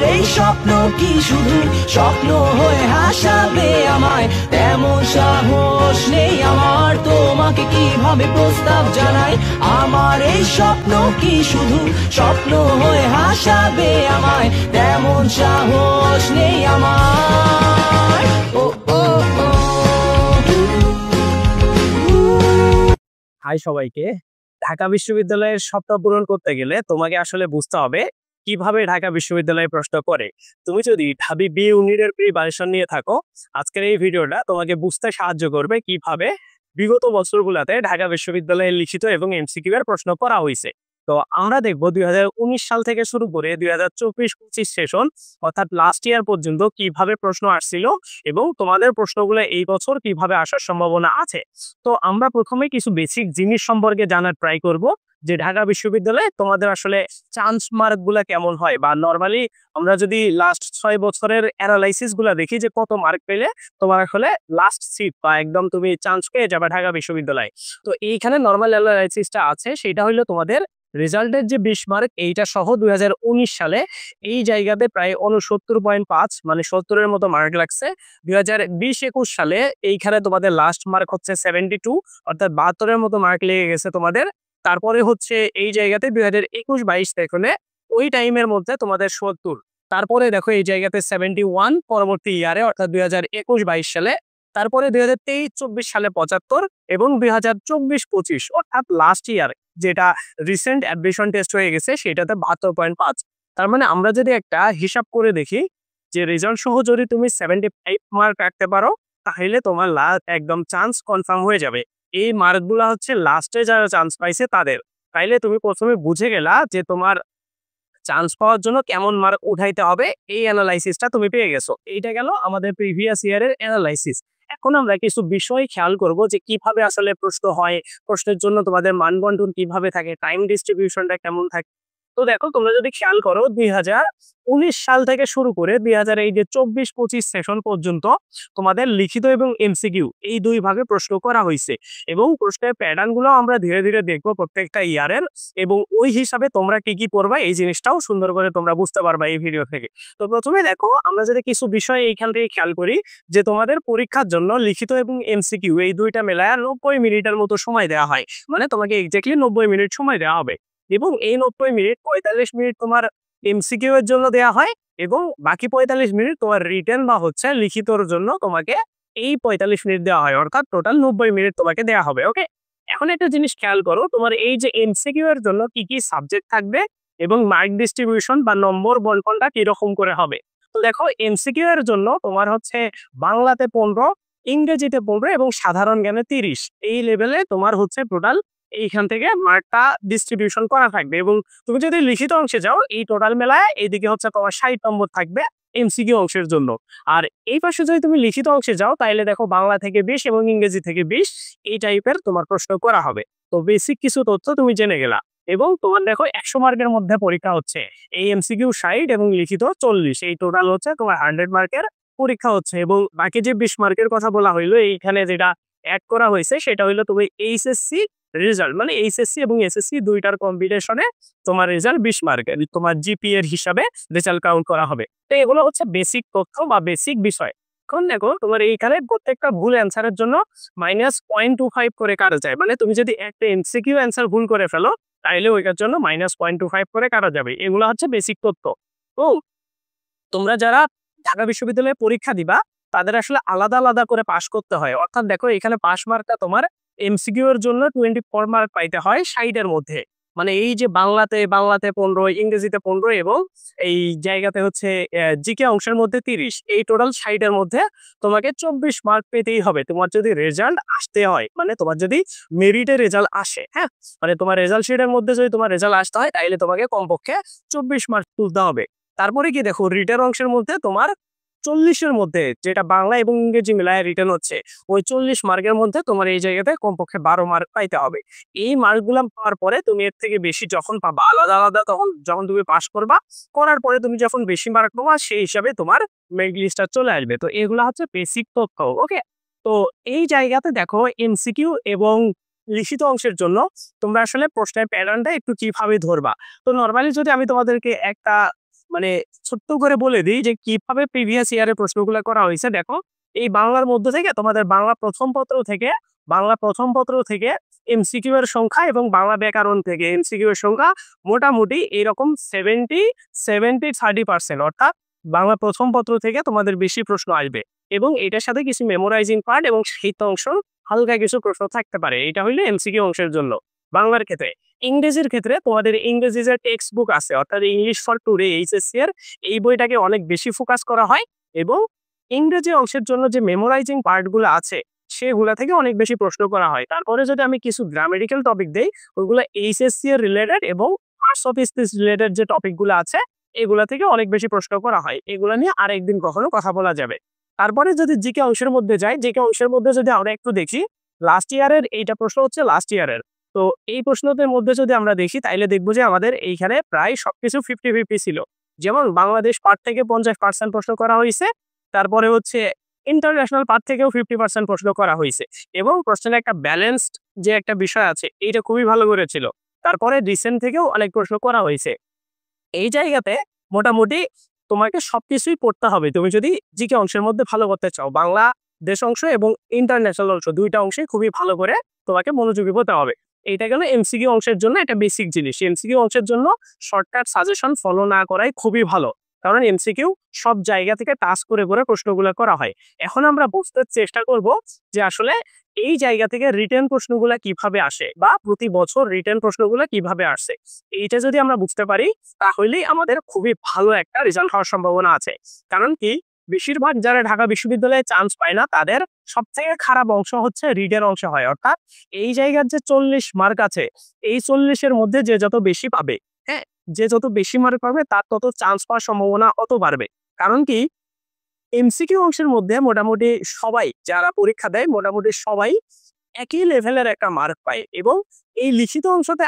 আমার এই স্বপ্ন কি শুধু স্বপ্ন হয়ে হাসাবে আমায়, তেমন সাহস নেই আমার তোমাকে কিভাবে প্রস্তাব জানাই। আমার এই স্বপ্ন কি শুধু স্বপ্ন হয়ে হাসাবে আমায়, তেমন সাহস নেই আমার। ও ও ও হাই সবাইকে। ঢাকা বিশ্ববিদ্যালয়ের স্বপ্ন পূরণ করতে গেলে তোমাকে আসলে বুঝতে হবে কিভাবে ঢাকা বিশ্ববিদ্যালয়ে প্রশ্ন করে। তুমি যদি ঢাবি বি ইউনিটের প্রিপারেশন নিয়ে থাকো, আজকের এই ভিডিওটা তোমাকে বুঝতে সাহায্য করবে কিভাবে বিগত বছরগুলোতে ঢাকা বিশ্ববিদ্যালয়ে লিখিত এবং এমসিকিউ এর প্রশ্ন করা হয়েছে। তো আমরা দেখবো 2019 সাল থেকে শুরু করে 2024-25 সেশন অর্থাৎ লাস্ট ইয়ার পর্যন্ত কিভাবে প্রশ্ন আসছিল এবং তোমাদের প্রশ্নগুলো এই বছর কিভাবে আসার সম্ভাবনা আছে। তো আমরা প্রথমে কিছু বেসিক জিনিস সম্পর্কে জানার ট্রাই করব, যে ঢাকা বিশ্ববিদ্যালয়ে তোমাদের আসলে চান্স মার্ক গুলা কেমন হয়, বা নর্মালি আমরা যদি লাস্ট 6 বছরের অ্যানালাইসিস গুলা দেখি যে কত মার্ক পেলে তোমার আসলে লাস্ট সিট বা একদম তুমি চান্স পেয়ে যাবে ঢাকা বিশ্ববিদ্যালয়ে। তো এইখানে নর্মাল অ্যানালাইসিসটা আছে, সেটা হলো তোমাদের রেজাল্টের যে 20 মার্ক এইটা সহ 2019 সালে এই জায়গাতে প্রায় 69.5 মানে 70-এর মতো মার্ক লাগছে। 2020-21 সালে এইখানে তোমাদের লাস্ট মার্ক হচ্ছে 72 অর্থাৎ 72-এর মতো মার্ক লেগে গেছে তোমাদের। তারপরে হচ্ছে এই জায়গাতে 2021-22 সেশনে ওই টাইমের মধ্যে তোমাদের 70, তারপরে দেখো এই জায়গাতে 71 পরবর্তী ইয়ারে অর্থাৎ 2021-22 সালে, তারপরে 2023-24 সালে 75 এবং 2024-25 অর্থাৎ লাস্ট ইয়ার যেটা রিসেন্ট অ্যাডমিশন টেস্ট হয়ে গেছে সেটাতে 72.5। তার মানে আমরা যদি একটা হিসাব করে দেখি যে রেজাল্ট সহ যদি তুমি 75 মার্ক রাখতে পারো তাহলে তোমার একদম চান্স কনফার্ম হয়ে যাবে। এই মার্কগুলা হচ্ছে লাস্টে যারা চান্স পাইছে তাদের। তাইলে তুমি প্রথমে বুঝে গেলা যে তোমার চান্স পাওয়ার জন্য কেমন মার্ক উঠাইতে হবে, এই অ্যানালাইসিসটা তুমি পেয়ে গেছো। এইটা গেল আমাদের প্রিভিয়াস ইয়ারের অ্যানালাইসিস। এখন আমরা কিছু বিষয় খেয়াল করব যে কিভাবে আসলে প্রশ্ন হয়, প্রশ্নের জন্য তোমাদের মানবন্টন কিভাবে থাকে, টাইম ডিস্ট্রিবিউশনটা কেমন থাকে। তো দেখো তোমরা যদি খেয়াল করো 2019 সাল থেকে শুরু করে 2024-25 সেশন পর্যন্ত তোমাদের লিখিত এবং এমসিকিউ এই দুই ভাগে প্রশ্ন করা হয়েছে এবং প্রশ্নের প্যাটার্ন গুলো আমরা ধীরে ধীরে দেখবো প্রত্যেকটা ইয়ারের, এবং ওই হিসাবে তোমরা কি কি পড়বা এই জিনিসটাও সুন্দর করে তোমরা বুঝতে পারবা এই ভিডিও থেকে। তো প্রথমে দেখো আমরা যদি কিছু বিষয় এইখান থেকে খেয়াল করি যে তোমাদের পরীক্ষার জন্য লিখিত এবং এমসিকিউ এই দুইটা মেলায় 90 মিনিটের মতো সময় দেওয়া হয়, মানে তোমাকে এক্স্যাক্টলি 90 মিনিট সময় দেওয়া হবে এবং এই 90 মিনিট 45 মিনিট তোমার এমসিকিউ এর জন্য দেওয়া হয় এবং বাকি 45 মিনিট তোমার রিটেন বা হচ্ছে লিখিতর জন্য তোমাকে এই 45 মিনিট দেওয়া হয়, অর্থাৎ টোটাল 90 মিনিট তোমাকে দেওয়া হবে। ওকে, এখন একটা জিনিস খেয়াল করো, তোমার এই যে এমসিকিউ এর জন্য কি কি সাবজেক্ট থাকবে এবং মার্ক ডিস্ট্রিবিউশন বা নম্বর বন্টনটা কিরকম করে হবে। তো দেখো এমসিকিউ এর জন্য তোমার হচ্ছে বাংলাতে 15, ইংরেজিতে 15 এবং সাধারণ জ্ঞানে 30 এই লেভেলে তোমার হচ্ছে টোটাল এইখান থেকে মার্কটা ডিস্ট্রিবিউশন করা থাকবে। এবং তুমি যদি লিখিত অংশে যাও এই টোটাল মেলায় এইদিকে হচ্ছে তোমার 60 নম্বর থাকবে এমসিকিউ অংশের জন্য। আর এই পাশে যদি তুমি লিখিত অংশে যাও তাহলে দেখো বাংলা থেকে 20 এবং ইংরেজি থেকে 20 এই টাইপের তোমার প্রশ্ন করা হবে। তো বেসিক কিছু তথ্য তুমি জেনে গেলা এবং তোমার দেখো 100 মার্কের মধ্যে পরীক্ষা হচ্ছে, এই এমসিকিউ 60 এবং লিখিত 40, এই টোটাল হচ্ছে তোমার 100 মার্কের পরীক্ষা হচ্ছে। এবং বাকি যে 20 মার্কের কথা বলা হইলো এইখানে যেটা অ্যাড করা হয়েছে সেটা হইলো তুমি এইচএসসি রেজাল্ট, মানে এইচএসসি এবং এসএসসি দুইটার কম্বিনেশনে তোমার রেজাল্ট 20 মার্কের তোমার জিপি এর হিসাবে রেজাল্ট কাউন্ট করা হবে। তো এগুলো হচ্ছে বেসিক তথ্য বা বেসিক বিষয়। এখন দেখো তোমার এইখানে প্রত্যেকটা ভুল অ্যান্সারের জন্য -0.25 করে কাটা যায়, মানে তুমি যদি একটা এমসিকিউ অ্যান্সার ভুল করে ফেলো তাহলে ওইটার জন্য -0.25 করে কাটা যাবে। এগুলো হচ্ছে বেসিক তথ্য। তো তোমরা যারা ঢাকা বিশ্ববিদ্যালয়ে পরীক্ষা দিবা তাদের আসলে আলাদা আলাদা করে পাস করতে হয়, অর্থাৎ দেখো এখানে পাস মার্কটা তোমার এমসিকিউ এর জন্য 24 মার্ক পাইতে হয় 60 এর মধ্যে, মানে এই যে বাংলাতে 15, ইংরেজিতে 15 এবং এই জায়গাতে হচ্ছে জিকে অংশের মধ্যে 30, এই টোটাল 60 এর মধ্যে তোমাকে 24 মার্ক পেতেই হবে তোমার যদি রেজাল্ট আসতে হয়, মানে তোমার যদি মেরিটে রেজাল্ট আসে। হ্যাঁ, মানে তোমার রেজাল্ট শিটের মধ্যে যদি তোমার রেজাল্ট আসতে হয় তাহলে তোমাকে কমপক্ষে 24 মার্ক তুলতে হবে। তারপরে কি দেখো রিটেন অংশের মধ্যে তোমার 40-এর মধ্যে, যেটা বাংলা এবং ইংরেজি মিলায় রিটেন হচ্ছে, ওই 40 মার্কের মধ্যে তোমার এই জায়গাতে কমপক্ষে 12 মার্ক পাইতে হবে। এই মার্কগুলো পাওয়ার পরে তুমি এর থেকে বেশি যখন পাবা আলাদা আলাদা, তখন যখন তুমি পাস করবা, করার পরে তুমি যখন বেশি মার্ক পাবা সেই হিসাবে তোমার মেরিট লিস্টটা চলে আসবে। তো এগুলো হচ্ছে বেসিক তথ্য। ওকে, তো এই জায়গাতে দেখো এমসিকিউ এবং লিখিত অংশের জন্য তোমরা আসলে প্রশ্নের প্যাটার্নটা একটু কিভাবে ধরবা। তো নর্মালি যদি আমি তোমাদেরকে একটা মানে ছোট্ট করে বলে দিই যে কিভাবে প্রিভিয়াস ইয়ারের প্রশ্নগুলো করা হয়েছে। দেখো, এই বাংলার মধ্যে থেকে তোমাদের বাংলা প্রথম পত্র থেকে এমসিকিউ এর সংখ্যা এবং বাংলা ব্যাকরণ থেকে এমসিকিউ এর সংখ্যা মোটামুটি এরকম 70-30% অর্থাৎ বাংলা প্রথম পত্র থেকে তোমাদের বেশি প্রশ্ন আসবে এবং এটার সাথে কিছু মেমোরাইজিং পার্ট এবং সাহিত্য অংশ হালকা কিছু প্রশ্ন থাকতে পারে। এটা হইলে এমসিকিউ অংশের জন্য বাংলার ক্ষেত্রে। ইংরেজির ক্ষেত্রে তোমাদের ইংরেজি যে টেক্সট বুক আছে অর্থাৎ ইংলিশ ফর টুডে এইচএসসি এর এই বইটাকে অনেক বেশি ফোকাস করা হয় এবং ইংরেজি অংশের জন্য যে মেমোরাইজিং পার্টগুলো আছে সেগুলা থেকে অনেক বেশি প্রশ্ন করা হয়। তারপরে যদি আমি কিছু গ্রামাটিক্যাল টপিক দেই, ওইগুলো এইচএসসি এর রিলেটেড এবং পার্টস অফ স্পিচ রিলেটেড যে টপিকগুলো আছে এগুলা থেকে অনেক বেশি প্রশ্ন করা হয়। এগুলা নিয়ে আরেকদিন কখনো কথা বলা যাবে। তারপরে যদি জিকে অংশের মধ্যে যাই, জিকে অংশের মধ্যে যদি আমরা একটু দেখি, লাস্ট ইয়ারের এইটা প্রশ্ন হচ্ছে লাস্ট ইয়ারের। তো এই প্রশ্নদের মধ্যে যদি আমরা দেখি তাইলে দেখবো যে আমাদের এইখানে প্রায় সবকিছু 50-50 ছিল। যেমন বাংলাদেশ পার্ট থেকে 50% প্রশ্ন করা হয়েছে, তারপরে হচ্ছে ইন্টারন্যাশনাল পার্ট থেকেও 50% প্রশ্ন করা হয়েছে এবং প্রশ্নের একটা ব্যালেন্সড যে একটা বিষয় আছে এইটা খুবই ভালো করেছিল। তারপরে রিসেন্ট থেকেও অনেক প্রশ্ন করা হয়েছে। এই জায়গাতে মোটামুটি তোমাকে সবকিছুই পড়তে হবে তুমি যদি জিকে অংশের মধ্যে ভালো করতে চাও। বাংলা দেশ অংশ এবং ইন্টারন্যাশনাল অংশ দুইটা অংশে খুবই ভালো করে তোমাকে মনোযোগী হতে হবে। এইটা গেল এমসিকিউ অংশের জন্য একটা বেসিক জিনিস। এমসিকিউ অংশের জন্য শর্টকাট সাজেশন ফলো না করাই খুবই ভালো, কারণ এমসিকিউ সব জায়গা থেকে টাচ করে করে প্রশ্নগুলো করা হয়। এখন আমরা বুঝতে চেষ্টা করব যে আসলে এই জায়গা থেকে রিটেন প্রশ্নগুলো কিভাবে আসে বা প্রতি বছর রিটেন প্রশ্নগুলো কিভাবে আসে। এইটা যদি আমরা বুঝতে পারি তাহলেই আমাদের খুবই ভালো একটা রেজাল্ট হওয়ার সম্ভাবনা আছে। কারণ কি, বেশিরভাগ যারা ঢাকা বিশ্ববিদ্যালয়ে চান্স পায় না তাদের সব থেকে খারাপ অংশ হচ্ছে রিটেন অংশ হয়। অর্থাৎ এই জায়গার যে 40 মার্ক আছে, এই 40-এর মধ্যে যে যত বেশি পাবে, হ্যাঁ, যে যত বেশি মার্ক পাবে তার তত চান্স পাওয়ার সম্ভাবনা অত বাড়বে। কারণ কি, এমসিকিউ অংশের মধ্যে মোটামুটি সবাই যারা পরীক্ষা দেয় মোটামুটি সবাই একই লেভেলের একটা মার্ক পায় এবং এই লিখিত অংশতে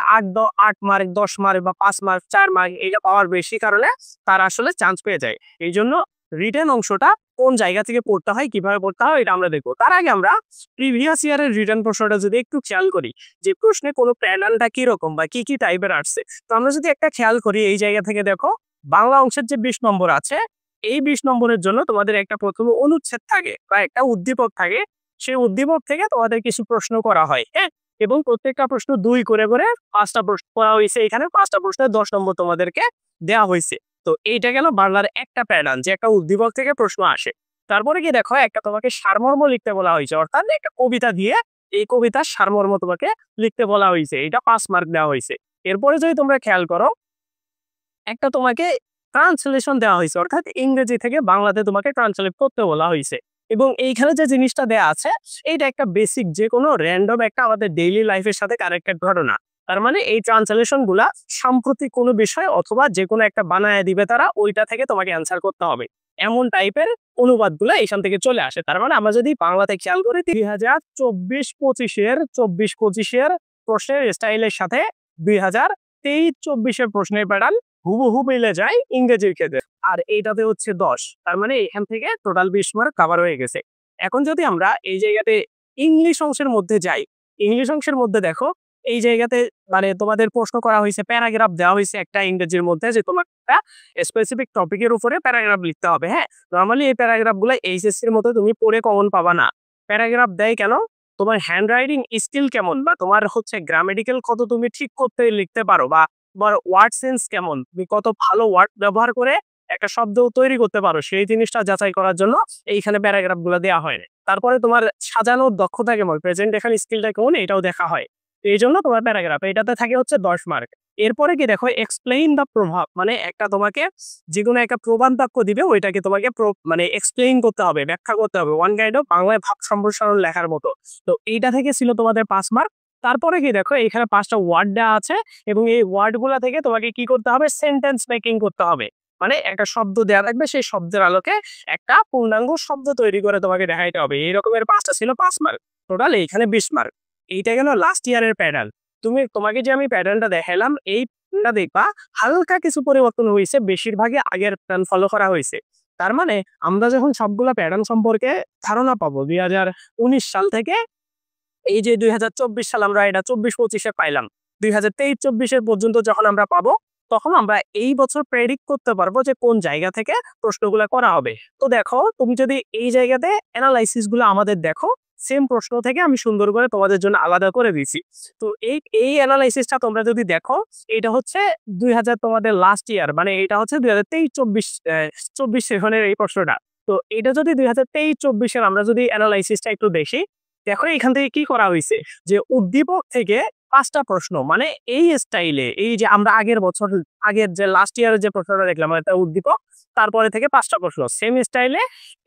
8 মার্ক 10 মার্ক বা 5 মার্ক 4 মার্ক এটা পাওয়ার বেশি কারণে তারা আসলে চান্স পেয়ে যায়। এই জন্য রিটেন অংশটা কোন জায়গা থেকে পড়তে হয়, কিভাবে পড়তে হয় এটা আমরা দেখবো। তার আগে আমরা প্রিভিয়াস ইয়ারের রিটেন প্রশ্নটা যদি একটু খেয়াল করি যে প্রশ্নে কোনো প্যাটার্নটা কিরকম বা কি কি টাইপের আসছে, তো আমরা যদি একটা খেয়াল করি এই জায়গা থেকে দেখো, বাংলা অংশের যে 20 নম্বর আছে এই 20 নম্বরের জন্য তোমাদের একটা প্রথমে অনুচ্ছেদ থাকে বা একটা উদ্দীপক থাকে। সেই উদ্দীপক থেকে তোমাদের কিছু প্রশ্ন করা হয়, হ্যাঁ, এবং প্রত্যেকটা প্রশ্ন 2 করে করে 5টা প্রশ্ন করা হয়েছে। এখানে 5টা প্রশ্নে 10 নম্বর তোমাদেরকে দেওয়া হয়েছে। তো এইটা গেল বাংলার একটা প্যাটার্ন যে একটা উদ্দীপক থেকে প্রশ্ন আসে। তারপরে কি দেখো, একটা তোমাকে সারমর্ম লিখতে বলা হয়েছে, অর্থাৎ একটা কবিতা দিয়ে এই কবিতার সারমর্ম তোমাকে লিখতে বলা হয়েছে, এটা 5 মার্ক দেওয়া হয়েছে। এরপরে যদি তোমরা খেয়াল করো, একটা তোমাকে ট্রান্সলেশন দেওয়া হয়েছে, অর্থাৎ ইংরেজি থেকে বাংলাতে তোমাকে ট্রান্সলেট করতে বলা হয়েছে। এবং এইখানে যে জিনিসটা দেয়া আছে এইটা একটা বেসিক যে কোনো র্যান্ডম একটা আমাদের ডেইলি লাইফের সাথে কানেক্টেড ঘটনা। তার মানে এই ট্রান্সলেশন গুলা সাম্প্রতিক কোনো বিষয় অথবা যে কোনো একটা বানায় দিবে তারা, ওইটা থেকে তোমাকে অ্যান্সার করতে হবে। এমন টাইপের অনুবাদ গুলা এখান থেকে চলে আসে। তার মানে আমরা যদি বাংলাতে খেয়াল করি 2024-25-এর প্রশ্নের স্টাইলের সাথে 2023-24-এর প্রশ্নের প্যাটার্ন হুবহু মিলে যায় ইংরেজির ক্ষেত্রে। আর এইটাতে হচ্ছে 10, তার মানে এখান থেকে টোটাল 20 মার্ক কভার হয়ে গেছে। এখন যদি আমরা এই জায়গাতে ইংলিশ অংশের মধ্যে যাই, ইংলিশ অংশের মধ্যে দেখো এই জায়গাতে মানে তোমাদের প্রশ্ন করা হয়েছে, প্যারাগ্রাফ দেওয়া হয়েছে একটা ইংরেজির মধ্যে যে তোমার একটা স্পেসিফিক টপিকের উপরে প্যারাগ্রাফ লিখতে হবে। হ্যাঁ, নর্মালি এই প্যারাগ্রাফ গুলো এইচএসসির মতো তুমি পড়ে কমন পাবা না। প্যারাগ্রাফ দেয় কেন, তোমার হ্যান্ড রাইটিং স্কিল কেমন বা তোমার হচ্ছে গ্রামেটিক্যাল কত তুমি ঠিক করতে লিখতে পারো বা তোমার ওয়ার্ড সেন্স কেমন, তুমি কত ভালো ওয়ার্ড ব্যবহার করে একটা শব্দ তৈরি করতে পারো, সেই জিনিসটা যাচাই করার জন্য এইখানে প্যারাগ্রাফ গুলো দেওয়া হয়। তারপরে তোমার সাজানোর দক্ষতা কেমন, প্রেজেন্টেশন স্কিলটা কেমন, এটাও দেখা হয়। তো এই জন্য তোমার প্যারাগ্রাফ এটাতে থাকে হচ্ছে 10 মার্ক। এরপরে কি দেখো, এক্সপ্লেইন দ্য প্রভাব, মানে একটা তোমাকে যে কোনো একটা প্রবাদ বাক্য দিবে ওইটাকে তোমাকে মানে এক্সপ্লেইন করতে হবে, ব্যাখ্যা করতে হবে, ওয়ান গাইড অফ বাংলায় ভাব সম্প্রসারণ লেখার মতো। তো এইটা থেকে ছিল তোমাদের 5 মার্ক। তারপরে কি দেখো, এখানে 5টা ওয়ার্ড দেওয়া আছে এবং এই ওয়ার্ড গুলা থেকে তোমাকে কি করতে হবে, সেন্টেন্স মেকিং করতে হবে। মানে একটা শব্দ দেওয়া থাকবে, সেই শব্দের আলোকে একটা পূর্ণাঙ্গ শব্দ তৈরি করে তোমাকে দেখাইতে হবে। এই রকমের 5টা ছিল 5 মার্ক, টোটাল এইখানে 20 মার্ক। এইটা গেল লাস্ট ইয়ারের প্যাটার্ন। তোমাকে যে আমি প্যাটার্নটা দেখাইলাম এইটা দেখবা হালকা কিছু পরিবর্তন হয়েছে, বেশিরভাগই আগের প্যাটার্ন ফলো করা হয়েছে। তার মানে আমরা যখন সবগুলা প্যাটার্ন সম্পর্কে ধারণা পাবো 2019 সাল থেকে, এই যে 2024 সাল আমরা এটা 24-25-এ পাইলাম, 2023-24-এর পর্যন্ত যখন আমরা পাবো তখন আমরা এই বছর প্রেডিক্ট করতে পারবো যে কোন জায়গা থেকে প্রশ্নগুলো করা হবে। তো দেখো তুমি যদি এই জায়গাতে অ্যানালাইসিস গুলো আমাদের দেখো, সেম প্রশ্ন থেকে আমি সুন্দর করে তোমাদের জন্য আলাদা করে দিছি। তো এই অ্যানালাইসিসটা তোমরা যদি দেখো, এটা হচ্ছে 2000 তোমাদের লাস্ট ইয়ার, মানে এটা হচ্ছে 2023-24 সেশনের এই প্রশ্নটা। তো এটা যদি 2023-24 আমরা যদি অ্যানালাইসিসটা একটু দেখি, দেখো এখান থেকে কি করা হয়েছে যে উদ্দীপক থেকে 5টা প্রশ্ন, মানে এই স্টাইলে, এই যে আমরা আগের যে লাস্ট ইয়ারের যে প্রশ্নটা দেখলাম এটা উদ্দীপক, তারপরে থেকে 5টা প্রশ্ন সেম স্টাইলে।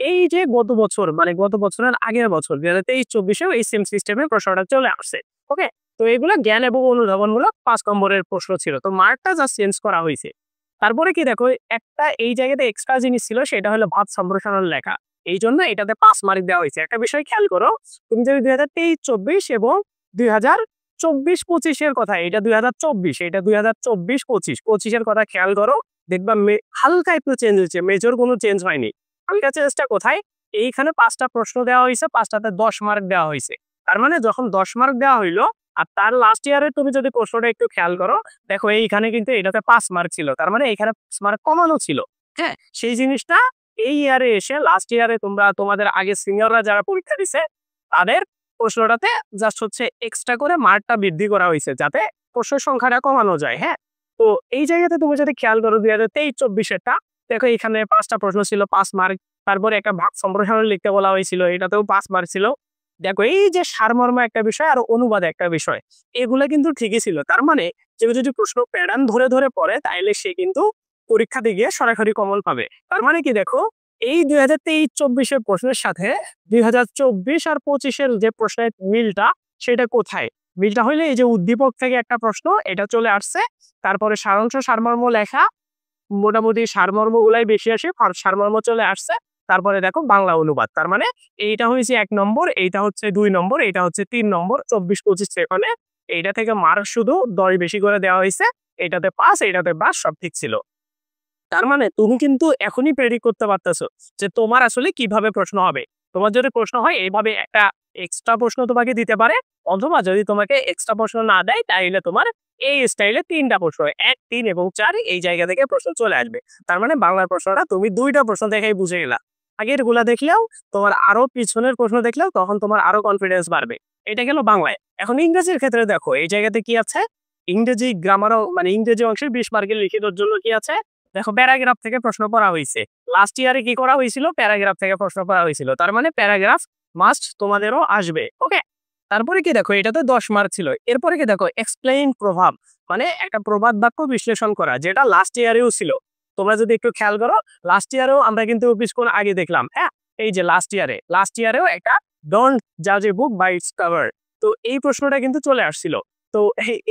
এই যে গত বছর, মানে গত বছরের আগের বছর 2023-24-এও এই সেম সিস্টেমে প্রশ্নটা চলে আসছে। ওকে, তো এগুলো জ্ঞান এবং অনুধাবনমূলক 5 নম্বরের প্রশ্ন ছিল, তো মার্কটা জাস্ট চেঞ্জ করা হয়েছে। তারপরে কি দেখো, একটা এই জায়গাতে এক্সট্রা জিনিস ছিল, সেটা হলো ভাব সম্প্রসারণ লেখা, এই জন্য এটাতে 5 মার্ক দেওয়া হয়েছে। একটা বিষয় খেয়াল করো, তুমি যদি 2023-24 এবং 2024-25 কথা, এটা 2024, এটা 2024-25 কথা খেয়াল করো, দেখবা হালকা একটু চেঞ্জ হয়েছে, মেজর কোনো চেঞ্জ হয়নি। হালকা চেঞ্জটা কোথায়? এইখানে 5টা প্রশ্ন দেওয়া হয়েছে, 5টাতে 10 মার্ক দেওয়া হয়েছে। তার মানে যখন 10 মার্ক দেওয়া হইলো, আর তার লাস্ট ইয়ারে তুমি যদি প্রশ্নটা একটু খেয়াল করো, দেখো এইখানে কিন্তু এটাতে 5 মার্ক ছিল, তার মানে এখানে 5 মার্ক কমানো ছিল। হ্যাঁ, সেই জিনিসটা এই ইয়ারে এসে, লাস্ট ইয়ারে তোমাদের আগে সিনিয়ররা যারা পরীক্ষা দিছে তাদের প্রশ্নটাতে জাস্ট হচ্ছে এক্সট্রা করে মার্কটা বৃদ্ধি করা হয়েছে, যাতে প্রশ্নের সংখ্যাটা কমানো যায়। হ্যাঁ, তো এই জায়গাতে তুমি যদি খেয়াল করো 2023-24-এরটা, দেখো এখানে 5টা প্রশ্ন ছিল 5 মার্ক, তারপরে একটা ভাগ সম্প্রসারণ লিখতে বলা হয়েছিল, এটাতেও 5 মার্ক ছিল। দেখো এই যে সারমর্ম একটা বিষয় আর অনুবাদ একটা বিষয়, এগুলো কিন্তু ঠিকই ছিল। তার মানে কেউ যদি প্রশ্ন প্যাটার্ন ধরে ধরে পড়ে, তাইলে সে কিন্তু পরীক্ষাতে গিয়ে সরাসরি কমল পাবে। তার মানে কি দেখো, এই 2023-24-এর প্রশ্নের সাথে 2024 আর 25-এর যে প্রশ্নের মিলটা, সেটা কোথায়? মিলটা হইলে এই যে উদ্দীপক থেকে একটা প্রশ্ন এটা চলে আসছে, তারপরে সারাংশ সারমর্ম লেখা, মোটামুটি সারমর্ম গুলাই বেশি আসে, সারমর্ম চলে আসছে, তারপরে দেখো বাংলা অনুবাদ। তার মানে এইটা হয়েছে 1 নম্বর, এইটা হচ্ছে 2 নম্বর, এইটা হচ্ছে 3 নম্বর 24-25 সেখানে। এইটা থেকে মার্ক শুধু 10 বেশি করে দেওয়া হয়েছে, এটাতে 5, এটাতে 5, সব ঠিক ছিল। তার মানে তুমি কিন্তু এখনই প্রেডিক্ট করতে পারতেছো যে তোমার আসলে কিভাবে প্রশ্ন হবে। তোমার যদি প্রশ্ন হয় এইভাবে, একটা এক্সট্রা প্রশ্ন তোমাকে দিতে পারে, অথবা যদি তোমাকে এক্সট্রা প্রশ্ন না দেয়, তাহলে তোমার এই স্টাইলে 3টা প্রশ্ন, 1, 3 এবং 4 এই জায়গা থেকে প্রশ্ন চলে আসবে। তার মানে বাংলার প্রশ্নটা তুমি 2টা প্রশ্ন দেখেই বুঝে গেলা। আগের গুলা দেখলেও তোমার, আরো পিছনের প্রশ্ন দেখলেও তখন তোমার আরো কনফিডেন্স বাড়বে। এটা গেল বাংলায়। এখন ইংরেজির ক্ষেত্রে দেখো এই জায়গাতে কি আছে, ইংরেজি গ্রামারও, মানে ইংরেজি অংশে 20 মার্কের লিখিতর জন্য কি আছে, দেখো প্যারাগ্রাফ থেকে প্রশ্ন করা হয়েছে। লাস্ট ইয়ারে কি করা হয়েছিল, প্যারাগ্রাফ থেকে প্রশ্ন করা হয়েছিল, তার মানে প্যারাগ্রাফ মাস্ট তোমাদেরও আসবে। ওকে, তারপরে কি দেখো, এটাতে 10 মার্ক ছিল। এরপরে কি দেখো, এক্সপ্লেইন প্রভাব, মানে একটা প্রবাদ বাক্য বিশ্লেষণ করা, যেটা লাস্ট ইয়ারেও ছিল। তোমরা যদি একটু খেয়াল করো, লাস্ট ইয়ারেও আমরা কিন্তু কিছুক্ষণ আগে দেখলাম, হ্যাঁ, এই যে লাস্ট ইয়ারেও একটা ডোন্ট জাজ এ বুক বাই ইটস কভার, তো এই প্রশ্নটা কিন্তু চলে আসছিল। তো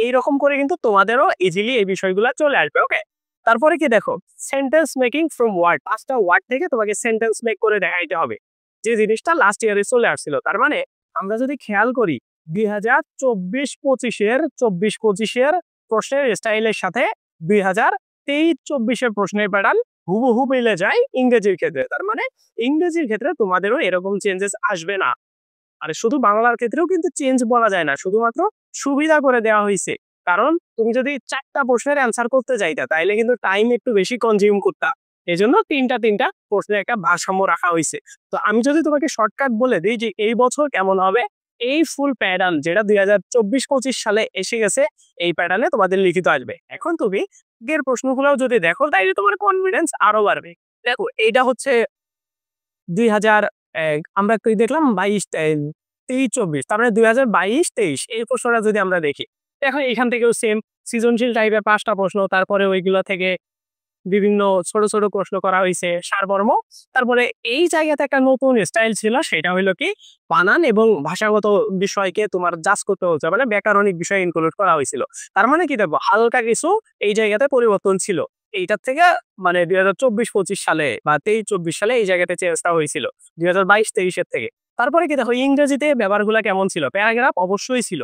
এইরকম করে কিন্তু তোমাদেরও ইজিলি এই বিষয়গুলো চলে আসবে। ওকে, তারপরে কি দেখো, সেন্টেন্স মেকিং ফ্রম ওয়ার্ড, 5টা ওয়ার্ড থেকে তোমাকে সেন্টেন্স মেক করে দেখাইতে হবে, যে জিনিসটা লাস্ট ইয়ারে চলে আসছিল। তার মানে আমরা যদি খেয়াল করি 2024-25-এর প্রশ্নের স্টাইলের সাথে 2023-24-এর প্রশ্নের প্যাটার্ন হুবহু মিলে যায় ইংরেজির ক্ষেত্রে। তার মানে ইংরেজির ক্ষেত্রে তোমাদেরও এরকম চেঞ্জেস আসবে না। আর শুধু বাংলার ক্ষেত্রেও কিন্তু চেঞ্জ বলা যায় না, শুধুমাত্র সুবিধা করে দেওয়া হয়েছে। কারণ তুমি যদি 4টা প্রশ্নের অ্যান্সার করতে চাইতা, তাইলে কিন্তু টাইম একটু বেশি কনজিউম করতা, এই জন্য 3টা প্রশ্নের একটা ভারসাম্য রাখা হয়েছে। তো আমি যদি তোমাকে শর্টকাট বলে দিই যে এই বছর কেমন হবে, এই ফুল প্যাটার্ন যেটা 2024-25 সালে এসে গেছে, এই প্যাটার্নে তোমাদের লিখিত আসবে। এখন তুমি আগের প্রশ্নগুলো যদি দেখো, তাইলে তোমার কনফিডেন্স আরো বাড়বে। দেখো এইটা হচ্ছে 2000, আমরা কি দেখলাম 23-24, তার মানে 2022-23 এই প্রশ্নটা যদি আমরা দেখি, দেখো এখান থেকেও সেম সৃজনশীল টাইপের 5টা প্রশ্ন, তারপরে ওইগুলো থেকে বিভিন্ন ছোট ছোট প্রশ্ন করা হয়েছে, সারমর্ম। তারপরে এই জায়গাতে একটা নতুন স্টাইল ছিল, সেটা হলো কি বানান এবং ভাষাগত বিষয়কে তোমার জাজ করতে হচ্ছে, মানে ব্যাকরণিক বিষয় ইনক্লুড করা হয়েছিল। তার মানে কি দেখবো, হালকা কিছু এই জায়গাতে পরিবর্তন ছিল। এইটার থেকে মানে 2024-25 সালে বা 23-24 সালে এই জায়গাতে চেঞ্জটা হয়েছিল 2022-23-এর থেকে। তারপরে কি দেখো, ইংরেজিতে ব্যবহারগুলো কেমন ছিল, প্যারাগ্রাফ অবশ্যই ছিল।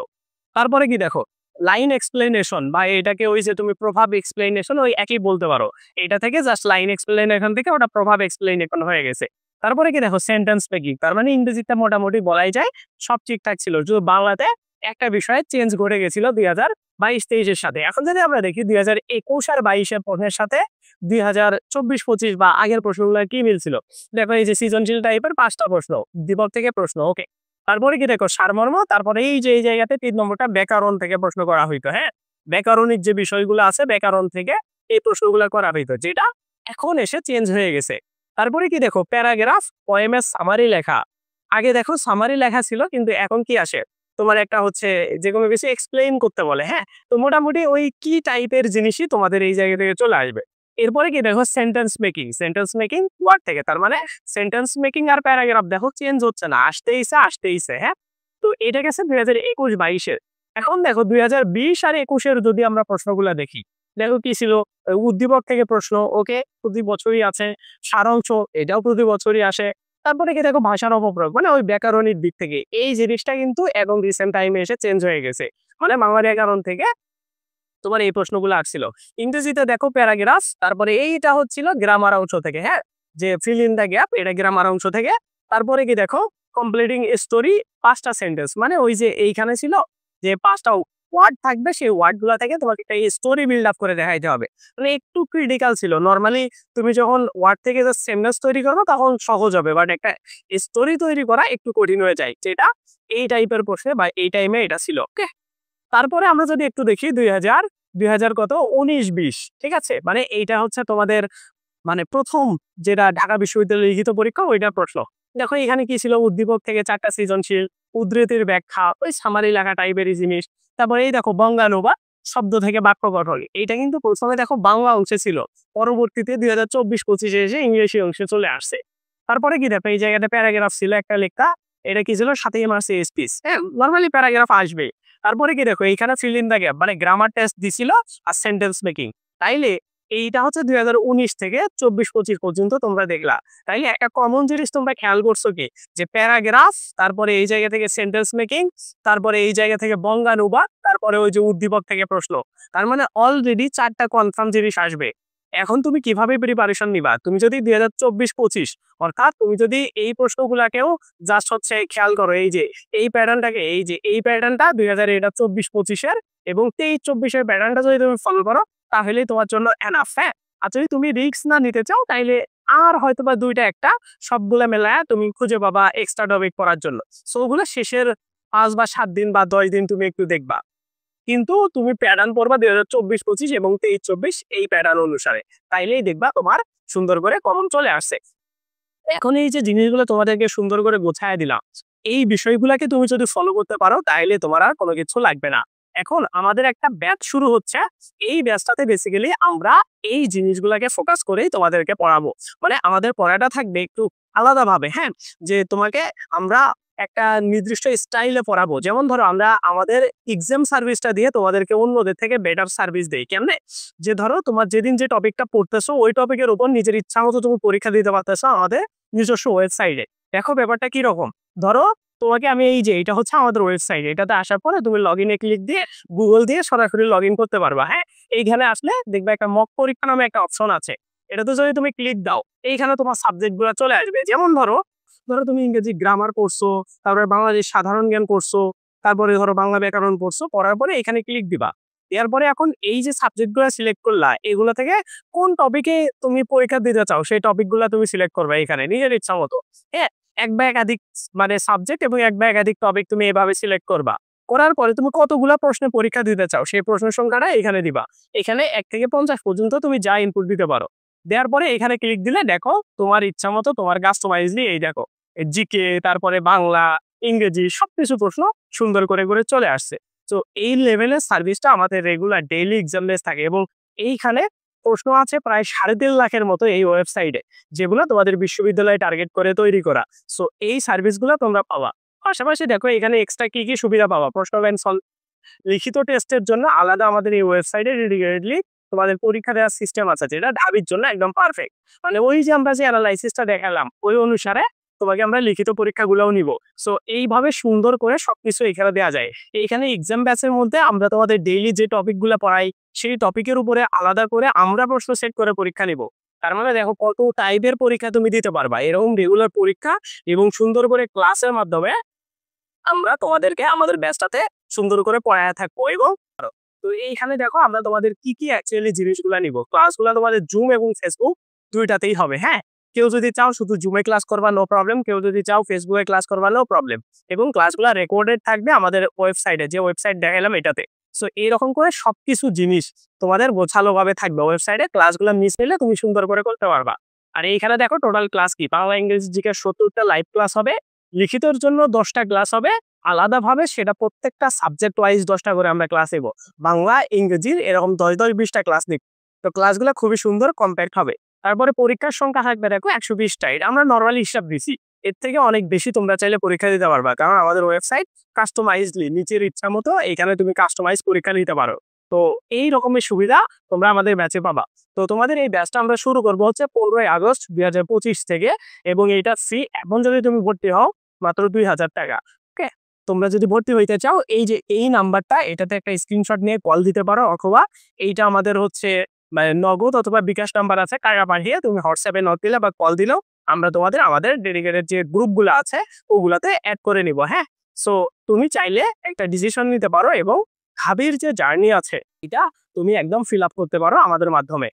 তারপরে কি দেখো, লাইন এক্সপ্লেনেশন, বা এটাকে ওই যে তুমি প্রভাব এক্সপ্লেনেশন, ওই একই বলতে পারো, এটা থেকে জাস্ট লাইন এক্সপ্লেনেশন থেকে ওটা প্রভাব এক্সপ্লেনেশন হয়ে গেছে। তারপরে কি দেখো, সেন্টেন্স মেকিং, তার মানে ইংরেজিতে মোটামুটি বলাই যায় সব ঠিকঠাক ছিল, শুধু বাংলাতে একটা বিষয়ে চেঞ্জ ঘটে গেছিল 2022-23-এর সাথে। এখন যদি আমরা দেখি 2021 আর 22-এর প্রশ্নের সাথে 2024-25 বা আগের প্রশ্নগুলো কি মিল ছিল। দেখো এই যে সৃজনশীল টাইপের 5টা প্রশ্ন, উদ্দীপক থেকে প্রশ্ন, ওকে। তারপরে কি দেখো সারমর্ম, তারপরে এই যে এই জায়গাতে 3 নম্বরটা ব্যাকরণ থেকে প্রশ্ন করা হইতো, হ্যাঁ। ব্যাকরণিক যে বিষয়গুলো আছে ব্যাকরণ থেকে এই প্রশ্নগুলো করা হইতো, যেটা এখন এসে চেঞ্জ হয়ে গেছে। তারপরে কি দেখো প্যারাগ্রাফ, পোয়েমের সামারি লেখা। আগে দেখো সামারি লেখা ছিল, কিন্তু এখন কি আসে তোমার একটা হচ্ছে যে কোনো কিছু এক্সপ্লেইন করতে বলে, হ্যাঁ। তো মোটামুটি ওই কি টাইপের জিনিসই তোমাদের এই জায়গা থেকে চলে আসবে। এরপরে কি দেখো সেন্টেন্স মেকিং ওয়ার্ড থেকে, তার মানে সেন্টেন্স মেকিং আর প্যারাগ্রাফ দেখো চেঞ্জ হচ্ছে না, আসতেইছে, হ্যাঁ। তো এটা গেছে 2021-22-এর। এখন দেখো 2020 আর 21-এর যদি আমরা প্রশ্নগুলো দেখি, দেখো কি ছিল, উদ্দীপক থেকে প্রশ্ন, ওকে, প্রতি বছরই আছে। সারাংশ, এটাও প্রতি বছরই আসে। তারপরে কি দেখো ভাষার অপপ্রয়োগ, মানে ওই ব্যাকরণিক দিক থেকে এই জিনিসটা কিন্তু এখন রিসেন্ট টাইমে এসে চেঞ্জ হয়ে গেছে, মানে বাংলা ব্যাকরণ থেকে তোমার এই প্রশ্নগুলো আসছিল। ইংরেজিতে দেখো প্যারাগ্রাফ, তারপরে এইটা হচ্ছিল গ্রামার অংশ থেকে, হ্যাঁ, যে ফিল ইন দ্য গ্যাপ, এটা গ্রামার অংশ থেকে। তারপরে কি দেখো কমপ্লিটিং স্টোরি 5টা সেন্টেন্স, মানে ওই যে এইখানে ছিল যে 5টা ওয়ার্ড থাকবে, সেই ওয়ার্ড গুলা থেকে তোমাকে একটা স্টোরি বিল্ড আপ করে দেখাইতে হবে, মানে একটু ক্রিটিক্যাল ছিল। নর্মালি তুমি যখন ওয়ার্ড থেকে জাস্ট সেন্টেন্স তৈরি করো তখন সহজ হবে, বাট একটা স্টোরি তৈরি করা একটু কঠিন হয়ে যায়, যেটা এই টাইপের প্রশ্নে বা এই টাইমে এটা ছিল, ওকে। তারপরে আমরা যদি একটু দেখি 2000 কত 19-20, ঠিক আছে, মানে এইটা হচ্ছে তোমাদের মানে প্রথম যেটা ঢাকা বিশ্ববিদ্যালয়ের লিখিত পরীক্ষা, ওইটার প্রশ্ন। দেখো এখানে কি ছিল, উদ্দীপক থেকে 4টা সৃজনশীল, উদ্ধৃতির ব্যাখ্যা, ওই সামারি লেখা টাইপেরই জিনিস। তারপরে এই দেখো বঙ্গানুবাদ, শব্দ থেকে বাক্য গঠন, এইটা কিন্তু প্রথমে দেখো বাংলা অংশে ছিল, পরবর্তীতে 2024-25-এ এসে ইংরেজি অংশে চলে আসছে। তারপরে কি দেখো এই জায়গাতে প্যারাগ্রাফ ছিল একটা লেখা, এটা কি ছিল 7ই মার্চে স্পিচ, হ্যাঁ, নর্মালি প্যারাগ্রাফ আসবে। তারপরে কি দেখো এইখানে ফিল ইন দ্য গ্যাপ, মানে গ্রামার টেস্ট দিছিল আর সেন্টেন্স মেকিং। তাইলে এইটা হচ্ছে 2019 থেকে 24-25 পর্যন্ত তোমরা দেখলা। তাইলে একটা কমন জিনিস তোমরা খেয়াল করছো কি, যে প্যারাগ্রাফ, তারপরে এই জায়গা থেকে সেন্টেন্স মেকিং, তারপরে এই জায়গা থেকে বঙ্গানুবাদ, তারপরে ওই যে উদ্দীপক থেকে প্রশ্ন। তার মানে অলরেডি 4টা কনফার্ম জিনিস আসবে। এখন তুমি কিভাবে প্রিপারেশন নিবা, তুমি যদি 2024-25 অর্থাৎ তুমি যদি এই প্রশ্নগুলাকেও জাস্ট হচ্ছে খেয়াল করো, এই যে এই প্যাটার্নটাকে, এই যে এই প্যাটার্নটা 2024-25-এর এবং 23-24-এর প্যাটার্নটা যদি তুমি ফলো করো, তাহলেই তোমার জন্য এনাফ, হ্যাঁ। আর যদি তুমি রিস্ক না নিতে চাও, তাইলে আর হয়তো বা 2টা একটা সবগুলা মেলায় তুমি খুঁজে পাবা এক্সট্রা টপিক পড়ার জন্য। সো ওগুলো শেষের 5 বা 7 দিন বা 10 দিন তুমি একটু দেখবা, কিন্তু তুমি প্যাটার্ন পড়বা 2024-25 এবং 23-24 এই প্যাটার্ন অনুসারে, তাইলেই দেখবা তোমার সুন্দর করে কমন চলে আসছে। এখন এই যে জিনিসগুলো তোমাদেরকে সুন্দর করে গোছায় দিলাম, এই বিষয়গুলোকে তুমি যদি ফলো করতে পারো, তাহলে তোমার আর কোনো কিছু লাগবে না। এখন আমাদের একটা ব্যাচ শুরু হচ্ছে, এই ব্যাচটাতে বেসিক্যালি আমরা এই জিনিসগুলোকে ফোকাস করেই তোমাদেরকে পড়াবো, মানে আমাদের পড়াটা থাকবে একটু আলাদাভাবে, হ্যাঁ। যে তোমাকে আমরা একটা নির্দিষ্ট স্টাইলে পড়াবো, যেমন ধরো আমরা আমাদের এক্সাম সার্ভিসটা দিয়ে তোমাদেরকে অন্যদের থেকে বেটার সার্ভিস দেই। কেমনে, যে ধরো তোমার যেদিন যে টপিকটা পড়তেছো ওই টপিকের উপর নিজের ইচ্ছা মতো তুমি পরীক্ষা দিতে পারতেছো আমাদের নিজস্ব ওয়েবসাইটে। দেখো ব্যাপারটা কি রকম, ধরো তোমাকে আমি এই যে এটা হচ্ছে আমাদের ওয়েবসাইট, এটাতে আসার পরে তুমি লগ ইনে ক্লিক দিয়ে গুগল দিয়ে সরাসরি লগ ইন করতে পারবা, হ্যাঁ। এইখানে আসলে দেখবে একটা মক পরীক্ষা নামে একটা অপশন আছে, এটাতে যদি তুমি ক্লিক দাও, এইখানে তোমার সাবজেক্ট গুলো চলে আসবে। যেমন ধরো ধরো তুমি ইংরেজি গ্রামার পড়ছো, তারপরে বাংলাদেশ সাধারণ জ্ঞান পড়ছো, তারপরে ধরো বাংলা ব্যাকরণ পড়ছো, পড়ার পরে এখানে ক্লিক দিবা। দেওয়ার পরে এখন এই যে সাবজেক্ট গুলো সিলেক্ট করলা, এগুলো থেকে কোন টপিকে তুমি পরীক্ষা দিতে চাও সেই টপিক গুলা তুমি সিলেক্ট করবে এখানে নিজের ইচ্ছা মতো, হ্যাঁ। এক বা একাধিক মানে সাবজেক্ট এবং এক বা একাধিক টপিক তুমি এভাবে সিলেক্ট করবা। করার পরে তুমি কতগুলা প্রশ্নে পরীক্ষা দিতে চাও সেই প্রশ্নের সংখ্যাটা এখানে দিবা। এখানে 1 থেকে 50 পর্যন্ত তুমি যা ইনপুট দিতে পারো। দেওয়ার পরে এখানে ক্লিক দিলে দেখো তোমার ইচ্ছা মতো তোমার কাস্টমাইজলি এই দেখো জিকে, তারপরে বাংলা, ইংরেজি সবকিছু প্রশ্ন সুন্দর করে করে চলে আসছে। তো এই লেভেলের সার্ভিসটা আমাদের রেগুলার ডেইলি এক্সাম বেস থাকে, এবং এইখানে প্রশ্ন আছে প্রায় 3.5 লাখের মতো এই ওয়েবসাইটে, যেগুলো তোমাদের বিশ্ববিদ্যালয়ে টার্গেট করে তৈরি করা। সো এই সার্ভিসগুলো তোমরা পাবা। পাশাপাশি দেখো এখানে এক্সট্রা কি কি সুবিধা পাবা, প্রশ্ন ব্যাংক সলভ, লিখিত টেস্টের জন্য আলাদা আমাদের এই ওয়েবসাইটে ডেডিকেটেডলি তোমাদের পরীক্ষা দেওয়ার সিস্টেম আছে, যেটা ঢাবির জন্য একদম পারফেক্ট। মানে ওই যে আমরা যে অ্যানালাইসিসটা দেখালাম ওই অনুসারে তোমাকে আমরা লিখিত পরীক্ষাগুলোও নিব। সো এইভাবে সুন্দর করে সবকিছু এখানে দেওয়া যায়। এইখানে এক্সাম ব্যাচের মধ্যে আমরা তোমাদের ডেইলি যে টপিকগুলো পড়াই সেই টপিকের উপরে আলাদা করে আমরা প্রশ্ন সেট করে পরীক্ষা নিব। তার মানে দেখো কত টাইপের পরীক্ষা তুমি দিতে পারবা, এরকম রেগুলার পরীক্ষা এবং সুন্দর করে ক্লাসের মাধ্যমে আমরা তোমাদেরকে আমাদের ব্যাচটাতে সুন্দর করে পড়ায় থাকবো এবং তো এইখানে দেখো আমরা তোমাদের কি কি অ্যাকচুয়ালি জিনিসগুলো নিব। ক্লাসগুলো তোমাদের জুম এবং ফেসবুক দুইটাতেই হবে। হ্যাঁ, কেউ যদি চাও শুধু জুমে ক্লাস করবা নো প্রবলেম, কেউ যদি চাও ফেসবুকে ক্লাস করবা নো প্রবলেম। এবং ক্লাসগুলো রেকর্ডেড থাকবে আমাদের ওয়েবসাইটে, যে ওয়েবসাইট দেখালাম এটাতে। সো এইরকম করে সবকিছু জিনিস তোমাদের গোছালো ভাবে থাকবে ওয়েবসাইটে। ক্লাসগুলো মিস নিলে তুমি সুন্দর করে করতে পারবা। আর এইখানে দেখো টোটাল ক্লাস কি, বাংলা ইংরেজি জিকে 70টা লাইভ ক্লাস হবে, লিখিতর জন্য 10টা ক্লাস হবে আলাদাভাবে, সেটা প্রত্যেকটা সাবজেক্ট ওয়াইজ 10টা করে আমরা ক্লাস নেব। বাংলা ইংরেজির এরকম 10-20টা ক্লাস নিব। তো ক্লাসগুলো খুবই সুন্দর কম্প্যাক্ট হবে। তারপরে পরীক্ষার সংখ্যা থাকবে দেখো 120টা। এটা আমরা নর্মালি হিসাব দিছি, এর থেকে অনেক বেশি তোমরা চাইলে পরীক্ষা দিতে পারবা, কারণ আমাদের ওয়েবসাইট কাস্টমাইজলি নিজের ইচ্ছা মতো এখানে তুমি কাস্টমাইজ পরীক্ষা দিতে পারো। তো এই রকমের সুবিধা তোমরা আমাদের ব্যাচে পাবা। তো তোমাদের এই ব্যাচটা আমরা শুরু করবো হচ্ছে 15ই আগস্ট 2025 থেকে, এবং এইটা ফ্রি। এখন যদি তুমি ভর্তি হও মাত্র 2000 টাকা। ওকে, তোমরা যদি ভর্তি হইতে চাও এই যে এই নাম্বারটা, এটাতে একটা স্ক্রিনশট নিয়ে কল দিতে পারো, অথবা এইটা আমাদের হচ্ছে মানে নগদ অথবা বিকাশ নাম্বার আছে, টাকা পাঠিয়ে তুমি হোয়াটসঅ্যাপে নক দিলে বা কল দিলেও আমরা তোমাদের আমাদের ডেডিকেটেড যে গ্রুপগুলো আছে ওগুলাতে অ্যাড করে নিব। হ্যাঁ, সো তুমি চাইলে একটা ডিসিশন নিতে পারো এবং ঢাবির যে জার্নি আছে এটা তুমি একদম ফিল আপ করতে পারো আমাদের মাধ্যমে।